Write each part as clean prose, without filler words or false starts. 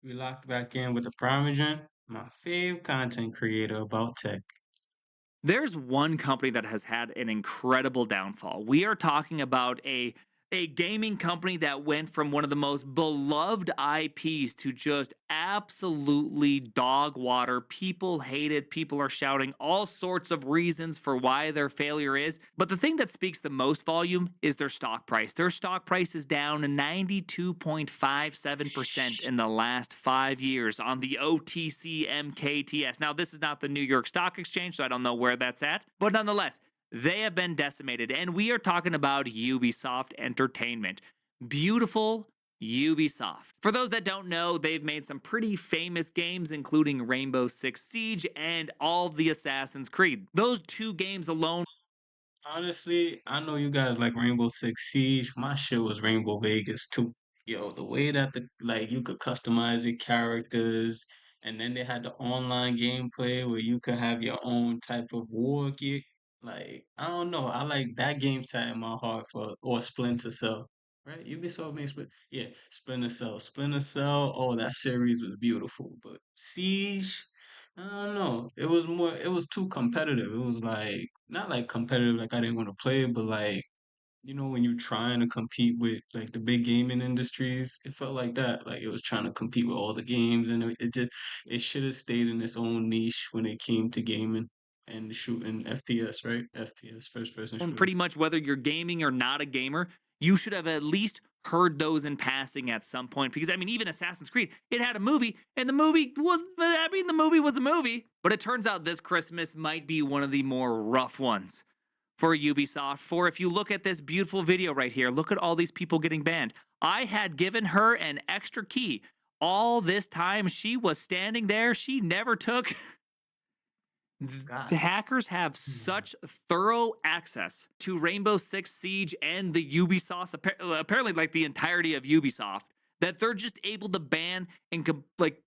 We locked back in with the Primogen, my fave content creator about tech. There's one company that has had an incredible downfall. We are talking about a gaming company that went from one of the most beloved IPs to just absolutely dog water. People hate it. People are shouting all sorts of reasons for why their failure is. But the thing that speaks the most volume is their stock price. Their stock price is down 92.57% in the last 5 years on the OTC MKTS. Now, this is not the New York Stock Exchange, so I don't know where that's at. But nonetheless, they have been decimated, and we are talking about Ubisoft Entertainment. Beautiful Ubisoft. For those that don't know, they've made some pretty famous games, including Rainbow Six Siege and all of the Assassin's Creed. Those two games alone. Honestly, I know you guys like Rainbow Six Siege. My shit was Rainbow Vegas too. Yo, the way that the like you could customize your characters, and then they had the online gameplay where you could have your own type of war gear. Like, I don't know, I like that game sat in my heart for or Splinter Cell. Right? Ubisoft made yeah, Splinter Cell. Splinter Cell, oh that series was beautiful. But Siege, I don't know. It was too competitive. It was like not like competitive like I didn't want to play it, but like when you're trying to compete with like the big gaming industries, it felt like that. Like it was trying to compete with all the games, and it should have stayed in its own niche when it came to gaming and shooting FPS, right? FPS, first person Pretty shooters. much whether you're gaming or not a gamer, you should have at least heard those in passing at some point. Because I mean, even Assassin's Creed, it had a movie, and the movie was a movie. But it turns out this Christmas might be one of the more rough ones for Ubisoft. For if you look at this beautiful video right here, look at all these people getting banned. I had given her an extra key. All this time she was standing there, she never took. The God. hackers have Mhm. such thorough access to Rainbow Six Siege and the Ubisoft, apparently like the entirety of Ubisoft, that they're just able to ban and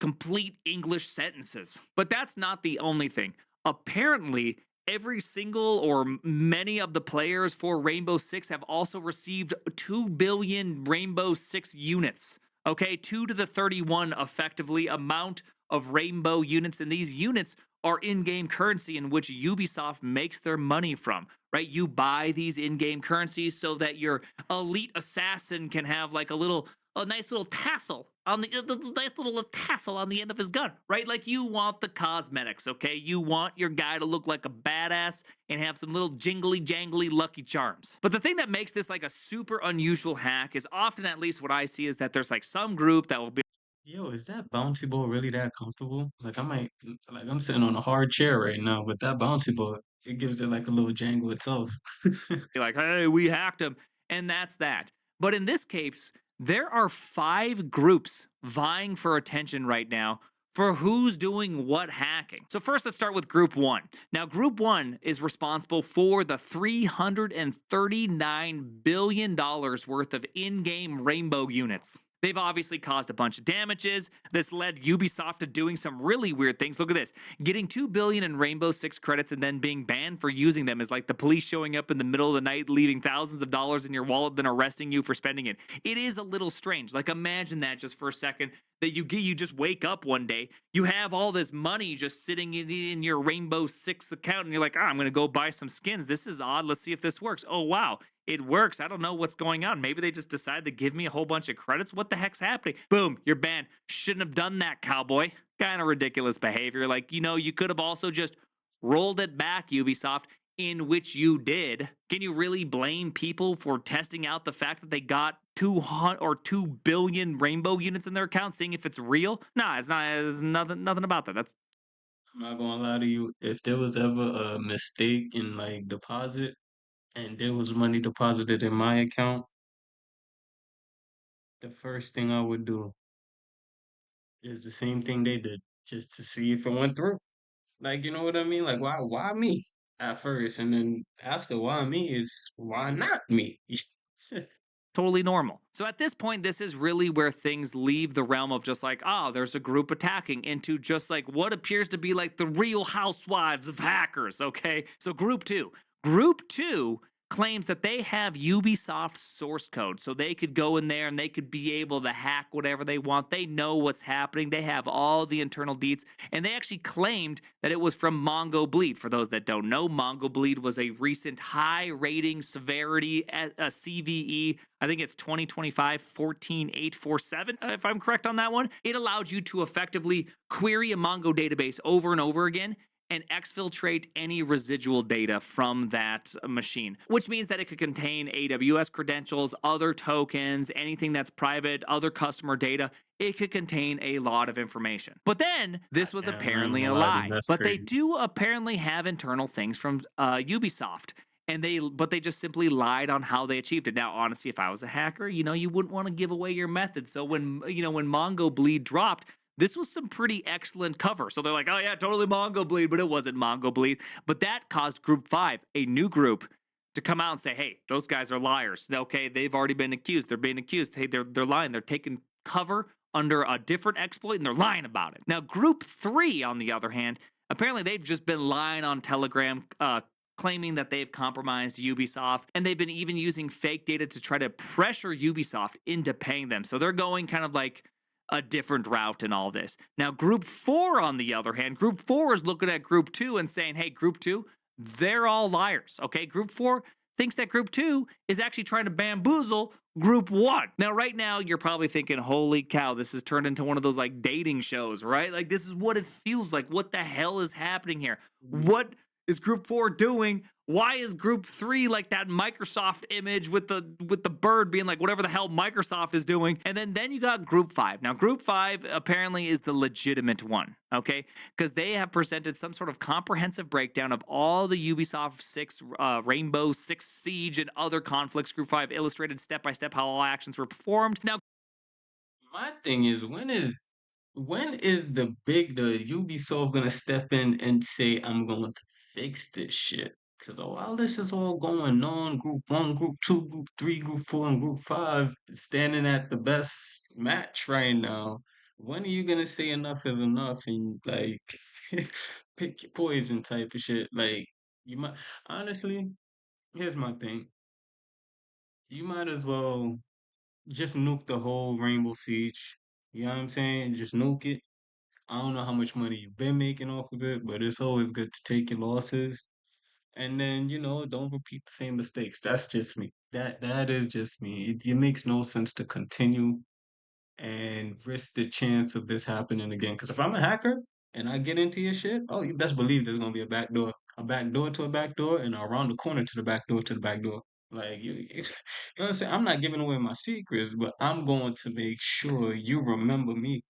complete English sentences. But that's not the only thing. Apparently, every single or many of the players for Rainbow Six have also received 2 billion Rainbow Six units. Okay, 2 to the 31 effectively amount of rainbow units, and these units are in-game currency in which Ubisoft makes their money from, right? You buy these in-game currencies so that your elite assassin can have like a nice little tassel on the nice little tassel on the end of his gun, right? Like you want the cosmetics, okay? You want your guy to look like a badass and have some little jingly jangly lucky charms. But the thing that makes this like a super unusual hack is often, at least what I see, is that there's like some group that will be Yo, is that bouncy ball really that comfortable? Like I might like I'm sitting on a hard chair right now, but that bouncy ball, it gives it like a little jangle itself. like, hey, we hacked him. And that's that. But in this case, there are 5 groups vying for attention right now for who's doing what hacking. So, first, let's start with Group 1. Now, Group 1 is responsible for the $339 billion worth of in game rainbow units. They've obviously caused a bunch of damages. This led Ubisoft to doing some really weird things. Look at this. Getting 2 billion in Rainbow Six credits and then being banned for using them is like the police showing up in the middle of the night, leaving thousands of dollars in your wallet, then arresting you for spending it. It is a little strange. Like imagine that just for a second, that you just wake up one day, you have all this money just sitting in your Rainbow Six account, and you're like, I'm gonna go buy some skins. This is odd. Let's see if this works. Oh wow, it works. I don't know what's going on. Maybe they just decided to give me a whole bunch of credits. What the heck's happening? Boom, you're banned. Shouldn't have done that, cowboy. Kind of ridiculous behavior. Like, you could have also just rolled it back, Ubisoft, in which you did. Can you really blame people for testing out the fact that they got 200 or 2 billion rainbow units in their account, seeing if it's real? Nah, it's not. There's nothing about that. That's I'm not gonna lie to you, if there was ever a mistake in like deposit and there was money deposited in my account, the first thing I would do is the same thing they did, just to see if it went through. Like, you know what I mean? Like, why me at first, and then after, why me is why not me? totally normal. So at this point, this is really where things leave the realm of just like, oh, there's a group attacking, into just like what appears to be like the real housewives of hackers, okay? So group 2. Group 2 claims that they have Ubisoft source code. So they could go in there and they could be able to hack whatever they want. They know what's happening. They have all the internal deets. And they actually claimed that it was from Mongo Bleed. For those that don't know, Mongo Bleed was a recent high rating severity at a CVE. I think it's 2025 14847, if I'm correct on that one. It allowed you to effectively query a Mongo database over and over again and exfiltrate any residual data from that machine, which means that it could contain AWS credentials, other tokens, anything that's private, other customer data. It could contain a lot of information. But then this God was damn, I ain't apparently gonna a lie to you, lie. that's But they crazy. do apparently have internal things from Ubisoft. But they just simply lied on how they achieved it. Now, honestly, if I was a hacker, you wouldn't want to give away your method. So when Mongo Bleed dropped, this was some pretty excellent cover. So they're like, oh yeah, totally Mongo Bleed, but it wasn't Mongo Bleed. But that caused Group 5, a new group, to come out and say, hey, those guys are liars. Okay, they've already been accused. They're being accused. Hey, they're lying. They're taking cover under a different exploit and they're lying about it. Now, Group 3, on the other hand, apparently they've just been lying on Telegram, claiming that they've compromised Ubisoft, and they've been even using fake data to try to pressure Ubisoft into paying them. So they're going kind of like a different route in all this. Now, Group 4, on the other hand, Group 4 is looking at Group 2 and saying, hey, Group 2, they're all liars. Okay, Group 4 thinks that Group 2 is actually trying to bamboozle Group 1. Now, right now, you're probably thinking, holy cow, this has turned into one of those like dating shows, right? Like, this is what it feels like. What the hell is happening here? What is Group 4 doing? Why is Group 3 like that Microsoft image with the bird being like whatever the hell Microsoft is doing? And then you got Group 5. Now, Group 5 apparently is the legitimate one, okay? Because they have presented some sort of comprehensive breakdown of all the Ubisoft 6, Rainbow Six Siege, and other conflicts. Group 5 illustrated step by step how all actions were performed. Now, My thing is, when is the Ubisoft gonna step in and say I'm going to fix this shit? Because while this is all going on, Group 1, Group 2, Group 3, Group 4, and Group 5 standing at the best match right now, when are you gonna say enough is enough and like pick your poison type of shit? Like you might honestly, here's my thing. You might as well just nuke the whole Rainbow Siege. You know what I'm saying? Just nuke it. I don't know how much money you've been making off of it, but it's always good to take your losses. And then, don't repeat the same mistakes. That's just me. That is just me. It makes no sense to continue and risk the chance of this happening again. Because if I'm a hacker and I get into your shit, oh, you best believe there's gonna be a back door to a back door, and around the corner to the back door to the back door. Like you know what I'm saying? I'm not giving away my secrets, but I'm going to make sure you remember me.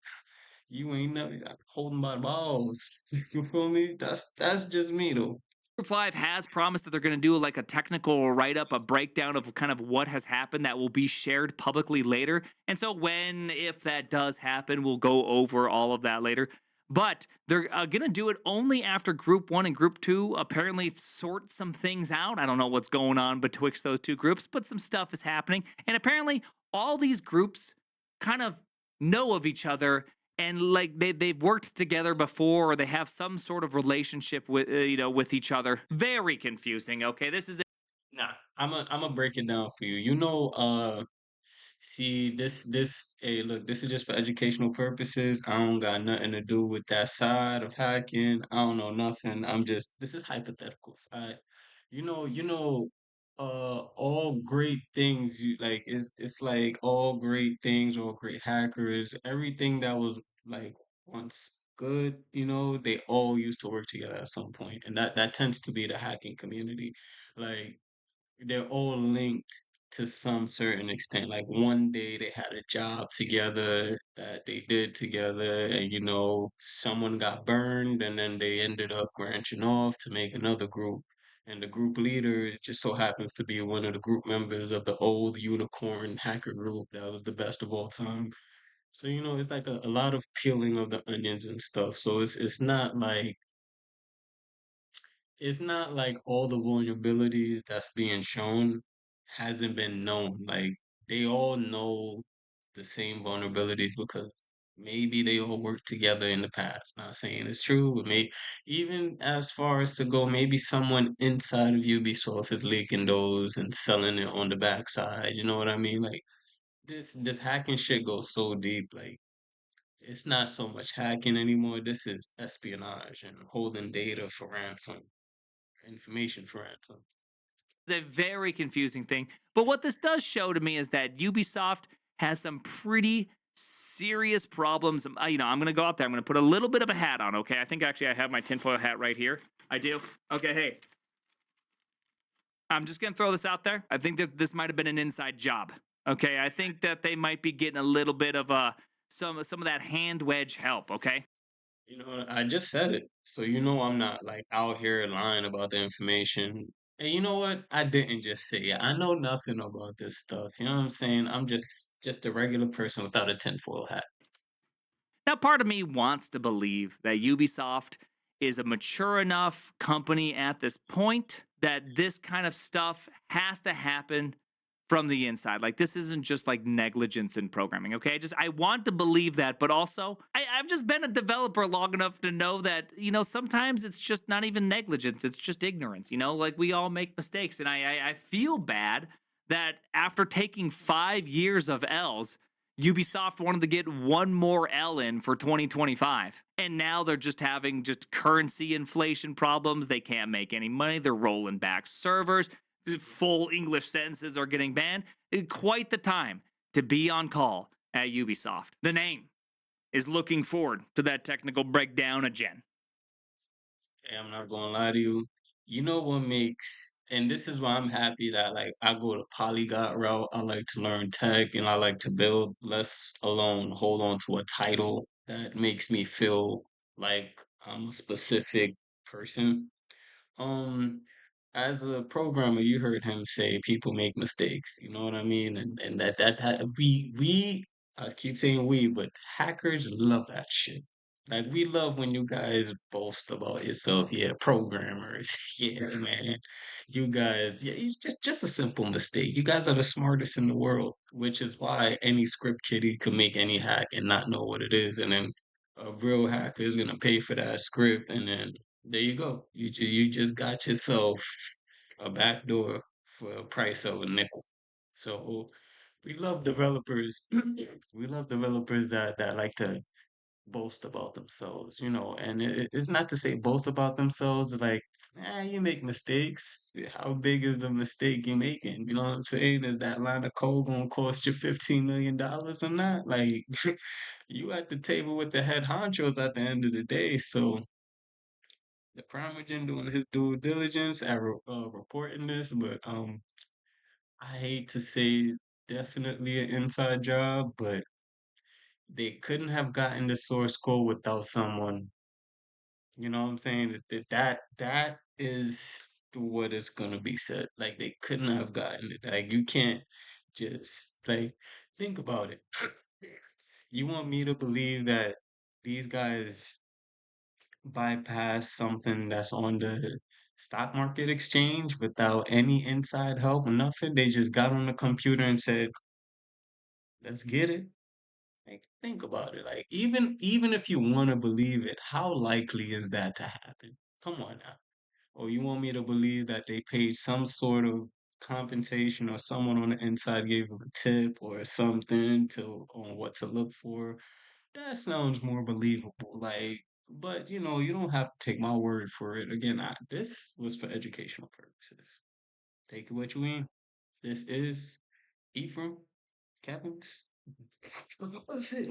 You ain't never holding my balls. You feel me? That's just me though. Group 5 has promised that they're going to do like a technical write up, a breakdown of kind of what has happened that will be shared publicly later. And so, if that does happen, we'll go over all of that later. But they're going to do it only after Group 1 and Group 2 apparently sort some things out. I don't know what's going on betwixt those two groups, but some stuff is happening. And apparently, all these groups kind of know of each other, and like they've worked together before, or they have some sort of relationship with with each other. Very confusing. Okay, this is Nah, I'm gonna break it down for you. See, hey, look, this is just for educational purposes. I don't got nothing to do with that side of hacking. I don't know nothing. This is hypotheticals. All great things it's like all great things, all great hackers, everything that was like once good, they all used to work together at some point, and that tends to be the hacking community. Like they're all linked to some certain extent. Like one day they had a job together that they did together, and someone got burned, and then they ended up branching off to make another group. And the group leader just so happens to be one of the group members of the old unicorn hacker group that was the best of all time. So, it's like a lot of peeling of the onions and stuff. So it's not like all the vulnerabilities that's being shown hasn't been known. Like they all know the same vulnerabilities because maybe they all worked together in the past. Not saying it's true, but maybe even as far as to go, maybe someone inside of Ubisoft is leaking those and selling it on the backside. You know what I mean? Like this hacking shit goes so deep. Like it's not so much hacking anymore. This is espionage and holding data for ransom, information for ransom. A very confusing thing. But what this does show to me is that Ubisoft has some pretty serious problems. I'm going to go out there. I'm going to put a little bit of a hat on. Okay, I think actually I have my tinfoil hat right here. I do. Okay, hey, I'm just going to throw this out there. I think that this might have been an inside job. Okay, I think that they might be getting a little bit of some of that hand wedge help. Okay. You know, I just said it. So you know I'm not like out here lying about the information. And you know what? I didn't just say it. I know nothing about this stuff. You know what I'm saying? I'm just a regular person without a tinfoil hat. Now, part of me wants to believe that Ubisoft is a mature enough company at this point that this kind of stuff has to happen from the inside. Like this isn't just like negligence in programming. Okay, just I want to believe that, but also I've just been a developer long enough to know that sometimes it's just not even negligence; it's just ignorance. Like we all make mistakes, and I feel bad that after taking 5 years of L's, Ubisoft wanted to get one more L in for 2025. And now they're just having just currency inflation problems. They can't make any money. They're rolling back servers. Full English sentences are getting banned. Quite the time to be on call at Ubisoft. The name is looking forward to that technical breakdown again. Hey, I'm not gonna lie to you. You know what makes, and this is why I'm happy that like I go the polyglot route. I like to learn tech and I like to build less alone, hold on to a title that makes me feel like I'm a specific person. Um, as a programmer, you heard him say people make mistakes. You know what I mean? And that we I keep saying we, but hackers love that shit. Like we love when you guys boast about yourself. Yeah, programmers. Yeah, man. You guys, yeah, you just a simple mistake. You guys are the smartest in the world, which is why any script kiddie could make any hack and not know what it is, and then a real hacker is gonna pay for that script, and then there you go. You just got yourself a backdoor for a price of a nickel. So we love developers. We love developers that like to boast about themselves, and it's not to say boast about themselves like, you make mistakes. How big is the mistake you're making? You know what I'm saying? Is that line of code gonna cost you $15 million or not? Like, you at the table with the head honchos at the end of the day. So the crime agent doing his due diligence at reporting this, but I hate to say definitely an inside job, but they couldn't have gotten the source code without someone. You know what I'm saying? That is what is gonna be said. Like they couldn't have gotten it. Like you can't just like think about it. You want me to believe that these guys bypass something that's on the stock market exchange without any inside help or nothing. They just got on the computer and said, "Let's get it." Like, think about it. Like, even if you want to believe it, how likely is that to happen? Come on now. Or you want me to believe that they paid some sort of compensation or someone on the inside gave them a tip or something to on what to look for? That sounds more believable. Like, but you don't have to take my word for it. Again, this was for educational purposes. Take it what you mean. This is Ephraim Kevin's. What's it?